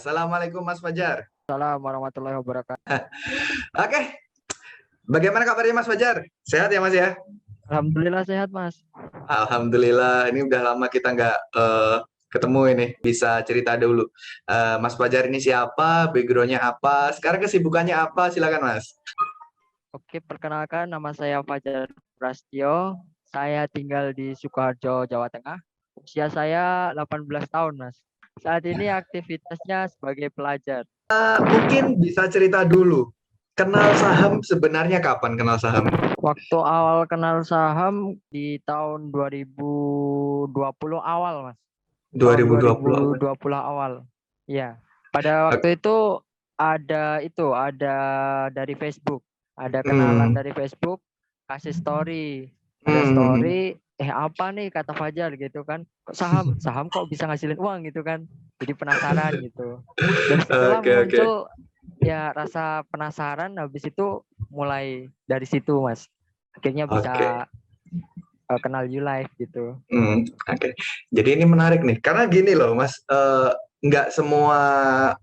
Assalamualaikum Mas Fajar. Assalamualaikum warahmatullahi wabarakatuh. Oke, bagaimana kabarnya Mas Fajar? Sehat ya Mas ya? Alhamdulillah sehat, Mas. Alhamdulillah, ini udah lama kita nggak ketemu ini. Bisa cerita dulu. Mas Fajar ini siapa? Backgroundnya apa? Sekarang kesibukannya apa? Silakan Mas. Oke, perkenalkan nama saya Fajar Prastio. Saya tinggal di Sukoharjo, Jawa Tengah. Usia saya 18 tahun, Mas. Saat ini aktivitasnya sebagai pelajar. Mungkin bisa cerita dulu. Kenal saham sebenarnya kapan kenal saham? Waktu awal kenal saham di tahun 2020 awal, Mas. Tahun 2020. 2020 awal. Iya. Pada waktu ada dari Facebook. Ada kenalan dari Facebook, kasih story. Ada story, apa nih kata Fajar gitu kan. Kok saham kok bisa ngasilin uang gitu kan. Jadi penasaran gitu. Dan setelah Oke. muncul ya rasa penasaran, habis itu mulai dari situ, Mas. Akhirnya Oke. bisa kenal YouLife gitu. Oke. Jadi ini menarik nih, karena gini loh, Mas, nggak semua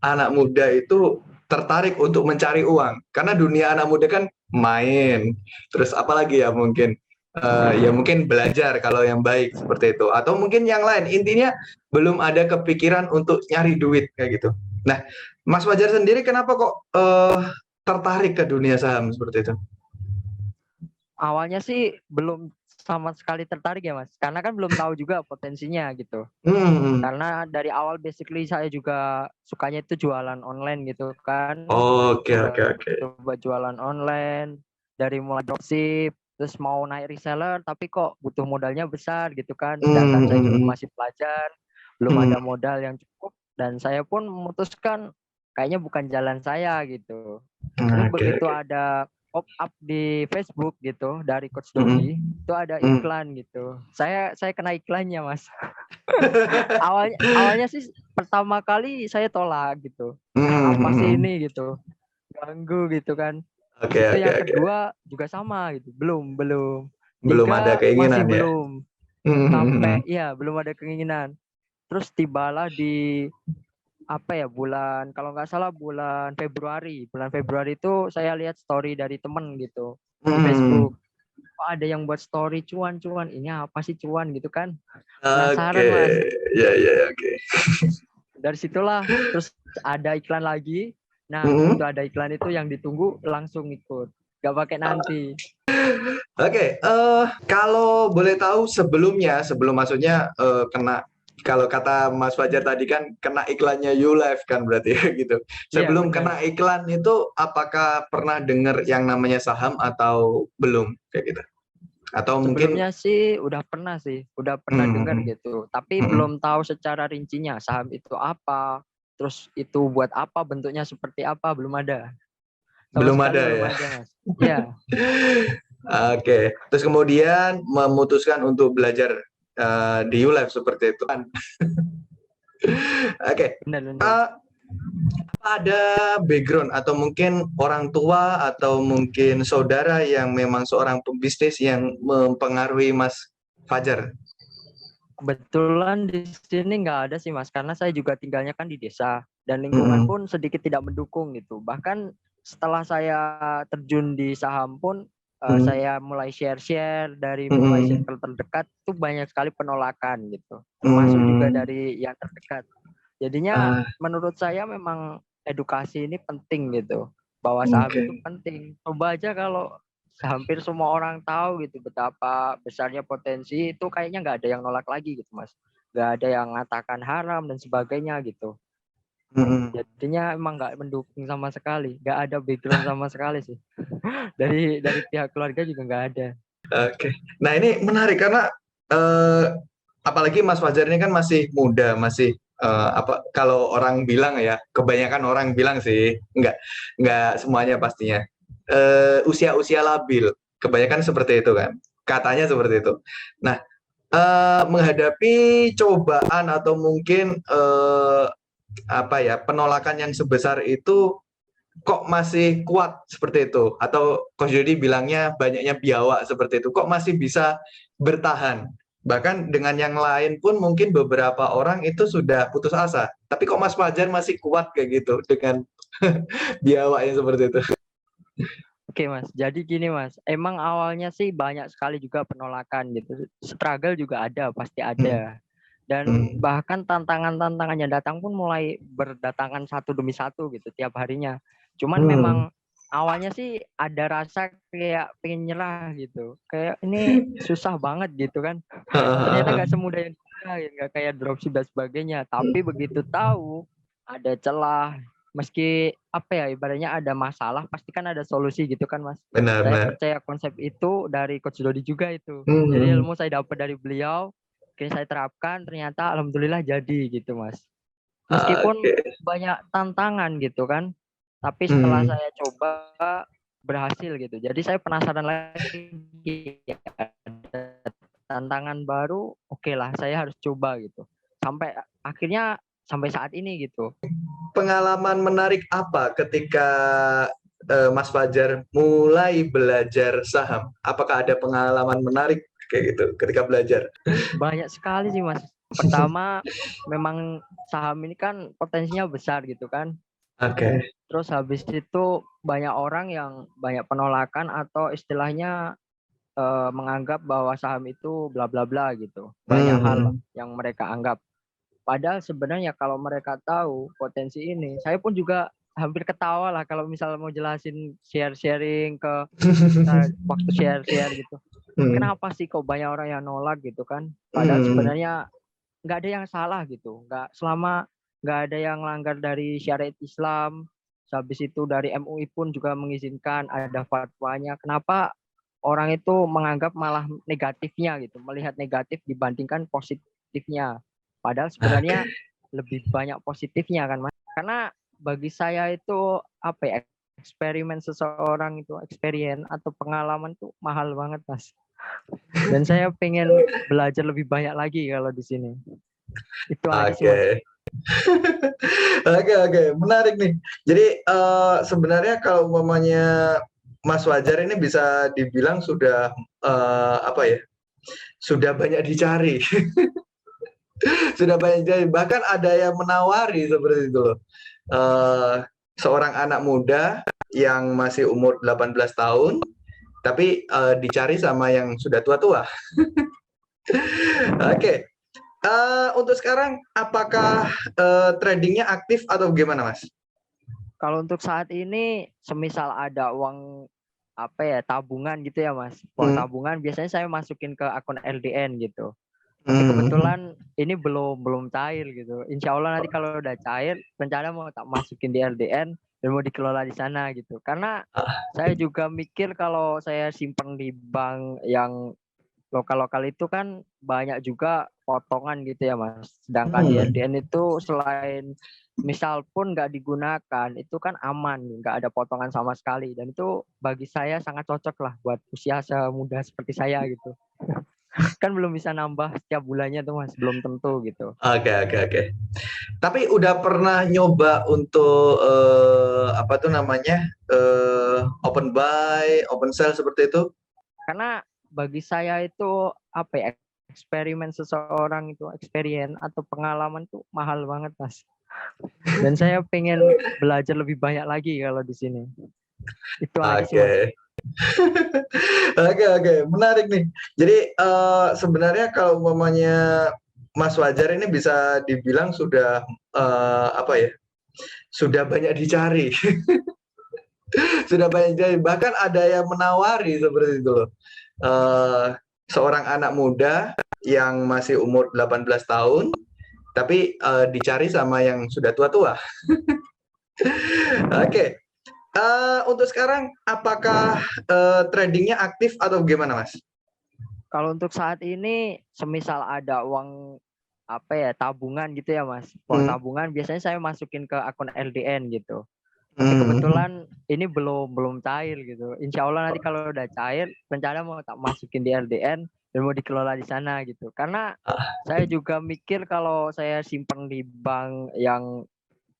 anak muda itu tertarik untuk mencari uang, karena dunia anak muda kan main, terus apalagi ya mungkin ya mungkin belajar kalau yang baik seperti itu, atau mungkin yang lain. Intinya belum ada kepikiran untuk nyari duit kayak gitu. Nah, Mas Fajar sendiri kenapa kok tertarik ke dunia saham seperti itu? Awalnya sih belum sama sekali tertarik ya, Mas, karena kan belum tahu juga potensinya gitu. Hmm. Karena dari awal basically saya juga sukanya itu jualan online gitu kan. Oke. Coba jualan online, dari mulai dropship, terus mau naik reseller tapi kok butuh modalnya besar gitu kan. Sedangkan saya juga masih pelajar, belum ada modal yang cukup, dan saya pun memutuskan kayaknya bukan jalan saya gitu. Terus begitu ada pop-up di Facebook gitu dari Coach Dodi, itu ada iklan gitu. Saya kena iklannya, Mas. Awalnya sih pertama kali saya tolak gitu. Apa sih ini gitu? Ganggu gitu kan. Itu yang kedua juga sama gitu. Belum. Belum ada Tiga masih keinginan ya. belum. Sampai belum ada keinginan. Terus tibalah di kalau nggak salah bulan Februari itu saya lihat story dari temen gitu di Facebook. Ada yang buat story cuan, ini apa sih cuan gitu kan, penasaran Mas. Ya, oke. Dari situlah terus ada iklan lagi. Nah begitu ada iklan itu yang ditunggu langsung ikut, nggak pakai nanti. Oke, kalau boleh tahu sebelum maksudnya kena, kalau kata Mas Fajar tadi kan kena iklannya YouLife kan berarti ya gitu. Sebelum kena iklan itu apakah pernah dengar yang namanya saham atau belum kayak gitu? Atau Sebelumnya mungkin sih udah pernah dengar gitu, tapi belum tahu secara rincinya saham itu apa, terus itu buat apa, bentuknya seperti apa, belum ada. belum ada ya. Mas. Ya. Oke, terus kemudian memutuskan untuk belajar di YouLife seperti itu kan. Oke. Benar. Ada background atau mungkin orang tua atau mungkin saudara yang memang seorang pembisnis yang mempengaruhi Mas Fajar? Kebetulan di sini nggak ada sih, Mas, karena saya juga tinggalnya kan di desa dan lingkungan pun sedikit tidak mendukung gitu. Bahkan setelah saya terjun di saham pun saya mulai share dari mulai circle terdekat itu banyak sekali penolakan gitu, termasuk juga dari yang terdekat. Jadinya menurut saya memang edukasi ini penting gitu, bahwa saham itu penting. Coba aja kalau hampir semua orang tahu gitu betapa besarnya potensi, itu kayaknya nggak ada yang nolak lagi gitu, Mas. Nggak ada yang mengatakan haram dan sebagainya gitu. Jadinya emang nggak mendukung sama sekali, nggak ada background sama sekali sih. dari pihak keluarga juga nggak ada. Oke. Nah ini menarik karena apalagi Mas Fajar ini kan masih muda, masih kalau orang bilang ya, kebanyakan orang bilang sih, nggak semuanya pastinya, usia labil, kebanyakan seperti itu kan, katanya seperti itu. Nah, menghadapi cobaan atau mungkin penolakan yang sebesar itu, kok masih kuat seperti itu, atau Coach Dodi bilangnya banyaknya biawak seperti itu, kok masih bisa bertahan Bahkan dengan yang lain pun mungkin beberapa orang itu sudah putus asa. Tapi kok Mas Fajar masih kuat kayak gitu dengan biawaknya seperti itu. Oke Mas, jadi gini Mas, emang awalnya sih banyak sekali juga penolakan gitu. Struggle juga ada, pasti Hmm, ada. Dan hmm, bahkan tantangan-tantangan yang datang pun mulai berdatangan satu demi satu gitu tiap harinya. Cuman memang hmm. awalnya sih ada rasa kayak pengen nyerah gitu. Kayak ini susah banget gitu kan. Ternyata nggak semudah yang kira, nggak kayak dropship dan sebagainya. Tapi begitu tahu ada celah, meski apa ya ibaratnya ada masalah, pasti kan ada solusi gitu kan Mas. Benar, Saya benar. percaya konsep itu dari Coach Dodi juga itu. Hmm, Jadi hmm. ilmu saya dapat dari beliau, oke saya terapkan, ternyata alhamdulillah jadi gitu Mas. Meskipun Oke. banyak tantangan gitu kan, tapi setelah Hmm. saya coba berhasil gitu. Jadi saya penasaran lagi, ada tantangan baru, oke lah saya harus coba gitu. Sampai akhirnya sampai saat ini gitu. Pengalaman menarik apa ketika Mas Fajar mulai belajar saham? Apakah ada pengalaman menarik kayak gitu ketika belajar? Banyak sekali sih Mas. Pertama, memang saham ini kan potensinya besar gitu kan. Oke. Terus habis itu banyak orang yang banyak penolakan atau istilahnya menganggap bahwa saham itu bla bla bla gitu. Banyak hal Hmm. yang mereka anggap. Padahal sebenarnya kalau mereka tahu potensi ini, saya pun juga hampir ketawa lah kalau misalnya mau jelasin sharing ke waktu share gitu. Hmm. Kenapa sih kok banyak orang yang nolak gitu kan? Padahal Hmm. sebenarnya nggak ada yang salah gitu. Nggak ada yang langgar dari syariat Islam. Habis itu dari MUI pun juga mengizinkan ada fatwanya. Kenapa orang itu menganggap malah negatifnya gitu, melihat negatif dibandingkan positifnya. Padahal Oke. sebenarnya lebih banyak positifnya kan Mas. Karena bagi saya itu apa ya, eksperimen seseorang itu experience atau pengalaman tuh mahal banget Mas. Dan saya pengen belajar lebih banyak lagi kalau di sini. Itu aja sih Mas. Oke. Oke, oke, menarik nih. Jadi sebenarnya kalau umpamanya Mas Wajar ini bisa dibilang sudah apa ya? Sudah banyak dicari, sudah banyak dicari. Bahkan ada yang menawari seperti itu loh. Eh, Seorang anak muda yang masih umur 18 tahun, tapi dicari sama yang sudah tua-tua. Oke, untuk sekarang apakah tradingnya aktif atau gimana, Mas? Kalau untuk saat ini, semisal ada uang apa ya tabungan gitu ya Mas, uang Hmm. tabungan biasanya saya masukin ke akun LDN gitu. Tapi Hmm. kebetulan ini belum cair gitu. Insya Allah nanti kalau udah cair, rencana mau tak masukin di LDN dan mau dikelola di sana gitu. Karena saya juga mikir kalau saya simpan di bank yang lokal-lokal itu kan banyak juga potongan gitu ya Mas. Sedangkan di Hmm. LDN itu selain misal pun nggak digunakan, itu kan aman, nggak ada potongan sama sekali. Dan itu bagi saya sangat cocok lah buat usia semuda seperti saya gitu. Kan belum bisa nambah setiap bulannya tuh Mas, belum tentu gitu. Oke, oke, oke. Tapi udah pernah nyoba untuk apa tuh namanya open buy, open sell seperti itu? Karena bagi saya itu apa ya, eksperimen seseorang itu experience atau pengalaman tuh mahal banget Mas. Dan saya pengen belajar lebih banyak lagi kalau di sini. Itu aja sih Mas. Oke, oke, oke, menarik nih. Jadi sebenarnya kalau umpamanya Mas Wajar ini bisa dibilang sudah apa ya? Sudah banyak dicari, sudah banyak dicari. Bahkan ada yang menawari seperti itu loh. Eh, Seorang anak muda yang masih umur 18 tahun, tapi dicari sama yang sudah tua-tua. Oke, untuk sekarang apakah tradingnya aktif atau gimana, Mas? Kalau untuk saat ini, semisal ada uang apa ya tabungan gitu ya Mas, uang Hmm. tabungan biasanya saya masukin ke akun LDN gitu. Tapi Hmm. kebetulan ini belum cair gitu. Insya Allah nanti kalau udah cair, rencana mau tak masukin di LDN dan mau dikelola di sana gitu. Karena saya juga mikir kalau saya simpan di bank yang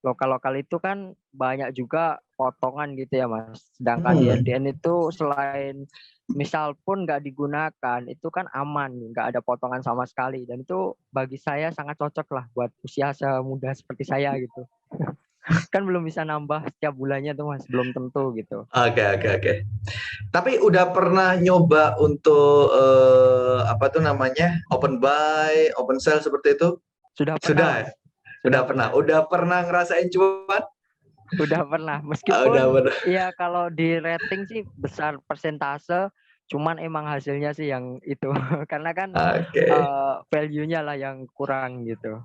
lokal-lokal itu kan banyak juga potongan gitu ya Mas. Sedangkan di Hmm. LDN itu selain misal pun nggak digunakan, itu kan aman, nggak ada potongan sama sekali. Dan itu bagi saya sangat cocok lah buat usia semuda seperti saya gitu. Kan belum bisa nambah setiap bulannya tuh Mas, belum tentu gitu. Oke, oke, oke. Tapi udah pernah nyoba untuk apa tuh namanya, open buy, open sell seperti itu? Sudah pernah Sudah, ya? Mas, sudah pernah. Udah pernah ngerasain cuan? Udah pernah. Udah Meskipun pernah. ya kalau di rating sih besar persentase, cuman emang hasilnya sih yang itu. Karena kan Oke. value-nya lah yang kurang gitu.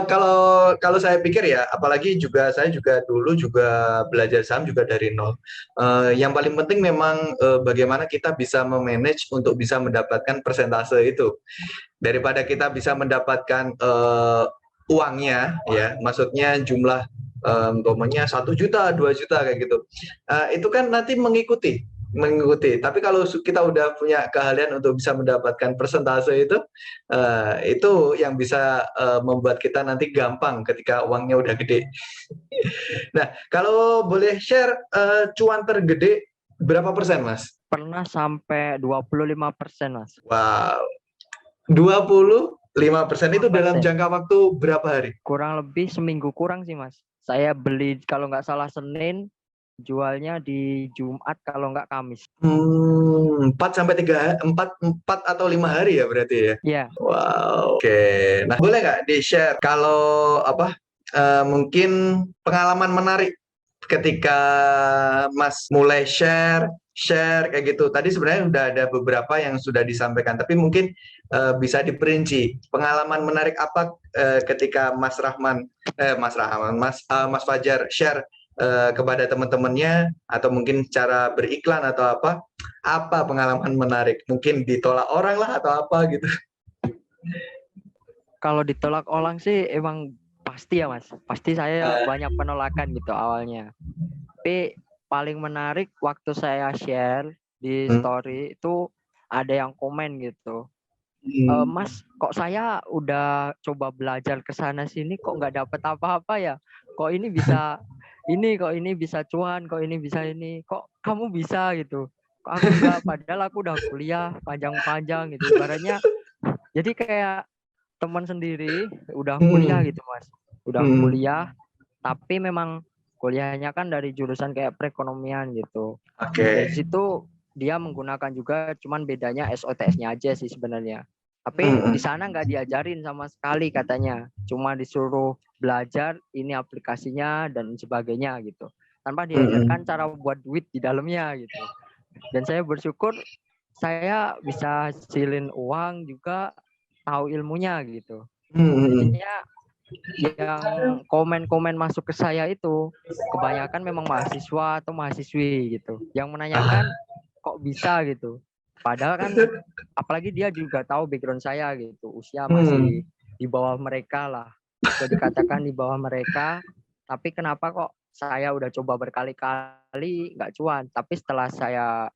Kalau kalau saya pikir ya, apalagi juga saya juga dulu juga belajar saham juga dari nol. Yang paling penting memang bagaimana kita bisa memanage untuk bisa mendapatkan persentase itu. Daripada kita bisa mendapatkan uangnya, ya, maksudnya jumlah umpamanya 1 juta, 2 juta kayak gitu. Itu kan nanti mengikuti. Tapi kalau kita udah punya keahlian untuk bisa mendapatkan persentase itu yang bisa membuat kita nanti gampang ketika uangnya udah gede. Nah, kalau boleh share cuan tergede berapa persen, Mas? Pernah sampai 25% Mas. Wow, 25% itu dalam 5%. jangka waktu berapa hari? Kurang lebih seminggu kurang sih Mas. Saya beli kalau nggak salah Senin, jualnya di Jumat kalau nggak Kamis. 4 atau 5 hari ya berarti ya? Iya, Wow. Oke. Nah, boleh nggak di-share kalau apa mungkin pengalaman menarik ketika Mas mulai share kayak gitu. Tadi sebenarnya udah ada beberapa yang sudah disampaikan, tapi mungkin bisa diperinci pengalaman menarik apa ketika Mas Fajar share kepada teman-temannya atau mungkin cara beriklan atau apa pengalaman menarik? Mungkin ditolak orang lah atau apa gitu. kalau ditolak orang sih emang pasti ya Mas. Pasti saya banyak penolakan gitu awalnya. Tapi paling menarik waktu saya share di story itu ada yang komen gitu. Mas, kok saya udah coba belajar ke sana sini kok nggak dapet apa-apa ya? Kok ini bisa cuan, kok ini bisa ini, kok kamu bisa gitu? Kok aku enggak? Padahal aku udah kuliah panjang-panjang gitu. Ibaratnya jadi kayak teman sendiri udah kuliah gitu Mas. Udah kuliah, tapi memang kuliahnya kan dari jurusan kayak perekonomian gitu. Dari situ dia menggunakan juga, cuman bedanya SOTS-nya aja sih sebenarnya. Tapi di sana nggak diajarin sama sekali katanya, cuma disuruh belajar ini aplikasinya dan sebagainya gitu, tanpa diajarkan cara buat duit di dalamnya gitu. Dan saya bersyukur saya bisa hasilin uang juga, tahu ilmunya gitu. Jadinya yang komen-komen masuk ke saya itu kebanyakan memang mahasiswa atau mahasiswi gitu, yang menanyakan kok bisa gitu. Padahal kan apalagi dia juga tahu background saya gitu, usia masih di bawah mereka lah, bisa dikatakan di bawah mereka. Tapi kenapa kok saya udah coba berkali-kali nggak cuan, tapi setelah saya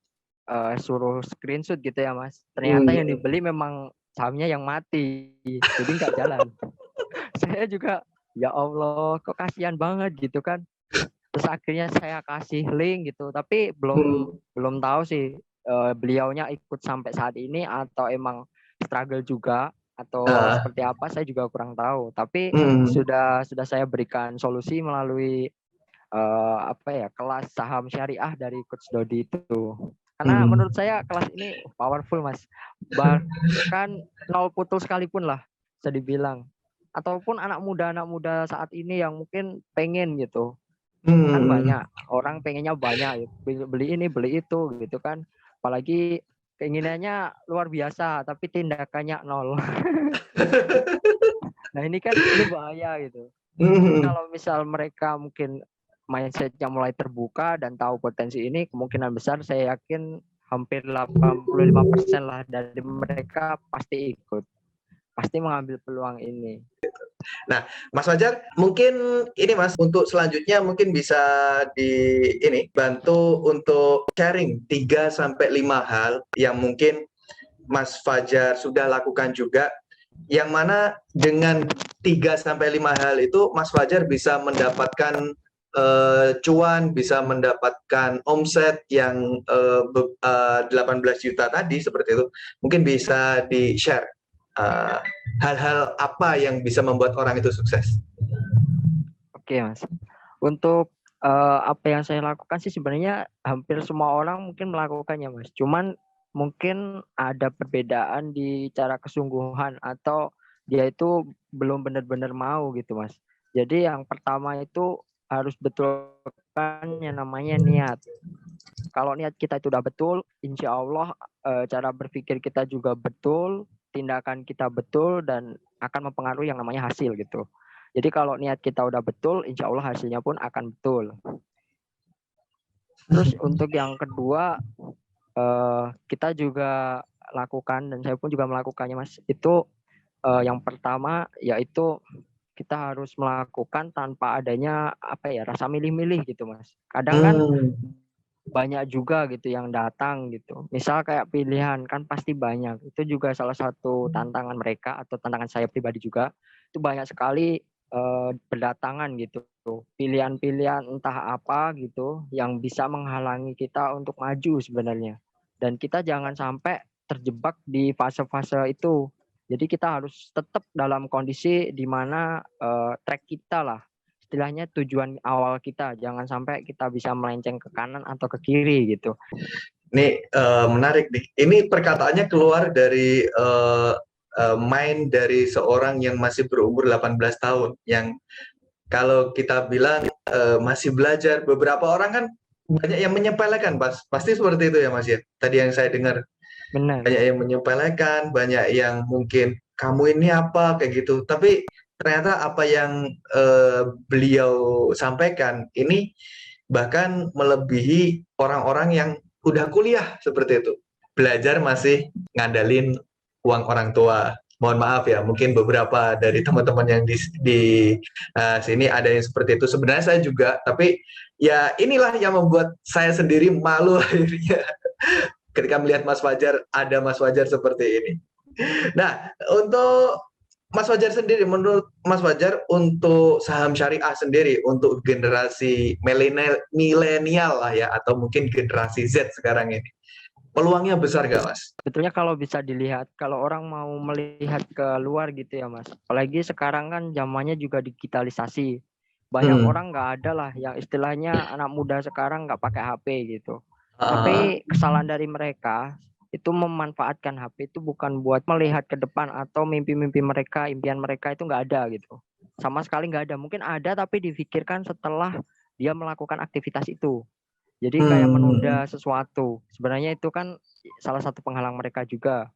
suruh screenshot gitu ya Mas, ternyata yang dibeli memang sahamnya yang mati, jadi nggak jalan. Saya juga ya Allah kok kasihan banget gitu kan. Terus akhirnya saya kasih link gitu, tapi belum tahu sih beliaunya ikut sampai saat ini atau emang struggle juga atau seperti apa, saya juga kurang tahu. Tapi sudah saya berikan solusi melalui kelas saham syariah dari Coach Dodi itu. Karena menurut saya kelas ini powerful Mas. Bahkan nol putul sekalipun lah bisa dibilang. Ataupun anak muda saat ini yang mungkin pengen gitu. Kan banyak orang pengennya banyak, beli ini beli itu gitu kan. Apalagi keinginannya luar biasa tapi tindakannya nol. Nah ini kan ini bahaya gitu. Kalau misal mereka mungkin mindsetnya mulai terbuka dan tahu potensi ini, kemungkinan besar saya yakin hampir 85% lah dari mereka pasti ikut, pasti mengambil peluang ini. Nah, Mas Fajar, mungkin ini Mas, untuk selanjutnya mungkin bisa bantu untuk sharing 3-5 hal yang mungkin Mas Fajar sudah lakukan juga, yang mana dengan 3-5 hal itu Mas Fajar bisa mendapatkan cuan, bisa mendapatkan omset yang 18 juta tadi seperti itu. Mungkin bisa di-share eh, hal-hal apa yang bisa membuat orang itu sukses. Oke, Mas. Untuk apa yang saya lakukan sih sebenarnya hampir semua orang mungkin melakukannya, Mas. Cuman mungkin ada perbedaan di cara kesungguhan atau dia itu belum benar-benar mau gitu, Mas. Jadi yang pertama itu harus betulkan yang namanya niat. Kalau niat kita itu udah betul, insya Allah cara berpikir kita juga betul, tindakan kita betul, dan akan mempengaruhi yang namanya hasil gitu. Jadi kalau niat kita udah betul, insya Allah hasilnya pun akan betul. Terus untuk yang kedua, kita juga lakukan, dan saya pun juga melakukannya, Mas. Itu yang pertama yaitu kita harus melakukan tanpa adanya rasa milih-milih gitu, Mas. Kadang kan banyak juga gitu yang datang gitu. Misal kayak pilihan kan pasti banyak. Itu juga salah satu tantangan mereka atau tantangan saya pribadi juga. Itu banyak sekali berdatangan gitu. Pilihan-pilihan entah apa gitu yang bisa menghalangi kita untuk maju sebenarnya. Dan kita jangan sampai terjebak di fase-fase itu. Jadi kita harus tetap dalam kondisi di mana track kita lah, istilahnya tujuan awal kita, jangan sampai kita bisa melenceng ke kanan atau ke kiri gitu. Nih menarik nih. Ini perkataannya keluar dari mind dari seorang yang masih berumur 18 tahun, yang kalau kita bilang masih belajar. Beberapa orang kan banyak yang menyepelekan, pasti seperti itu ya Mas ya. Tadi yang saya dengar, Benar. banyak yang menyepelekan, banyak yang mungkin kamu ini apa kayak gitu. Tapi ternyata apa yang beliau sampaikan ini bahkan melebihi orang-orang yang udah kuliah seperti itu. Belajar masih ngandalin uang orang tua. Mohon maaf ya, mungkin beberapa dari teman-teman yang di sini ada yang seperti itu. Sebenarnya saya juga, tapi ya inilah yang membuat saya sendiri malu akhirnya ketika melihat Mas Fajar, ada Mas Fajar seperti ini. Nah, untuk Mas Fajar sendiri, menurut Mas Fajar, untuk saham syariah sendiri, untuk generasi milenial lah ya, atau mungkin generasi Z sekarang ini, peluangnya besar gak Mas? Sebetulnya kalau bisa dilihat, kalau orang mau melihat ke luar gitu ya Mas, apalagi sekarang kan zamannya juga digitalisasi. Banyak orang nggak ada lah yang istilahnya anak muda sekarang nggak pakai HP gitu. Tapi kesalahan dari mereka itu memanfaatkan HP itu bukan buat melihat ke depan atau mimpi-mimpi mereka, impian mereka itu nggak ada gitu. Sama sekali nggak ada. Mungkin ada tapi difikirkan setelah dia melakukan aktivitas itu. Jadi kayak menunda sesuatu. Sebenarnya itu kan salah satu penghalang mereka juga.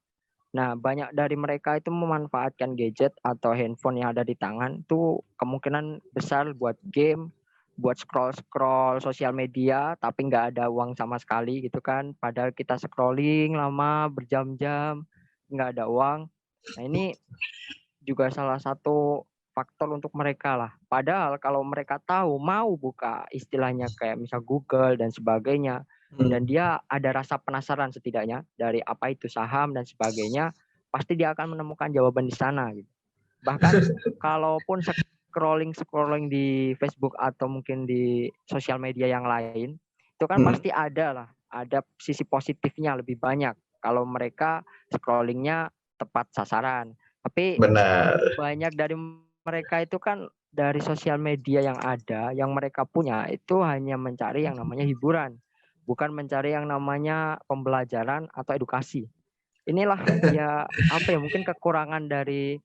Nah, banyak dari mereka itu memanfaatkan gadget atau handphone yang ada di tangan itu kemungkinan besar buat game, buat scroll-scroll sosial media, tapi nggak ada uang sama sekali gitu kan. Padahal kita scrolling lama, berjam-jam, nggak ada uang. Nah, ini juga salah satu faktor untuk mereka lah. Padahal kalau mereka tahu mau buka istilahnya kayak misal Google dan sebagainya, dan dia ada rasa penasaran setidaknya dari apa itu saham dan sebagainya, pasti dia akan menemukan jawaban di sana gitu. Bahkan kalaupun scrolling di Facebook atau mungkin di sosial media yang lain, itu kan pasti ada sisi positifnya lebih banyak kalau mereka scrollingnya tepat sasaran. Tapi Benar. banyak dari mereka itu kan dari sosial media yang ada, yang mereka punya itu hanya mencari yang namanya hiburan, bukan mencari yang namanya pembelajaran atau edukasi. Inilah ya mungkin kekurangan dari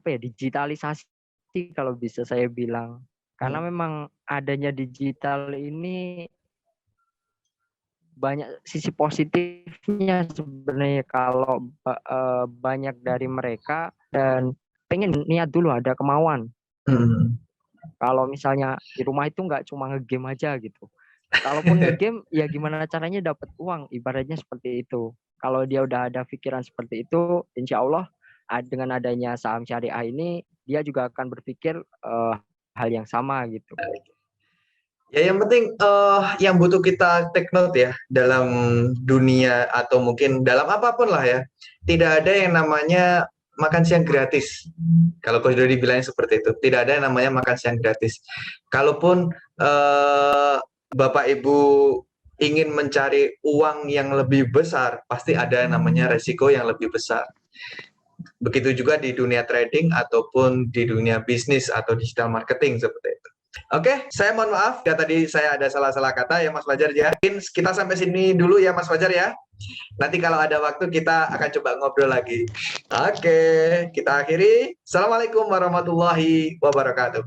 digitalisasi kalau bisa saya bilang. Karena memang adanya digital ini banyak sisi positifnya sebenarnya kalau banyak dari mereka dan pengen niat dulu ada kemauan. Kalau misalnya di rumah itu nggak cuma ngegame aja gitu. Kalaupun ngegame ya gimana caranya dapat uang, ibaratnya seperti itu. Kalau dia udah ada pikiran seperti itu, insya Allah dengan adanya saham syariah ini dia juga akan berpikir hal yang sama gitu. Ya yang penting yang butuh kita take note ya dalam dunia atau mungkin dalam apapun lah ya. Tidak ada yang namanya makan siang gratis. Kalau sudah dibilangin seperti itu, tidak ada yang namanya makan siang gratis. Kalaupun Bapak Ibu ingin mencari uang yang lebih besar, pasti ada yang namanya resiko yang lebih besar. Begitu juga di dunia trading ataupun di dunia bisnis atau digital marketing seperti itu. Oke, saya mohon maaf ya tadi saya ada salah-salah kata ya Mas Fajar ya. Kita sampai sini dulu ya Mas Fajar ya. Nanti kalau ada waktu kita akan coba ngobrol lagi. Oke, kita akhiri. Assalamualaikum warahmatullahi wabarakatuh.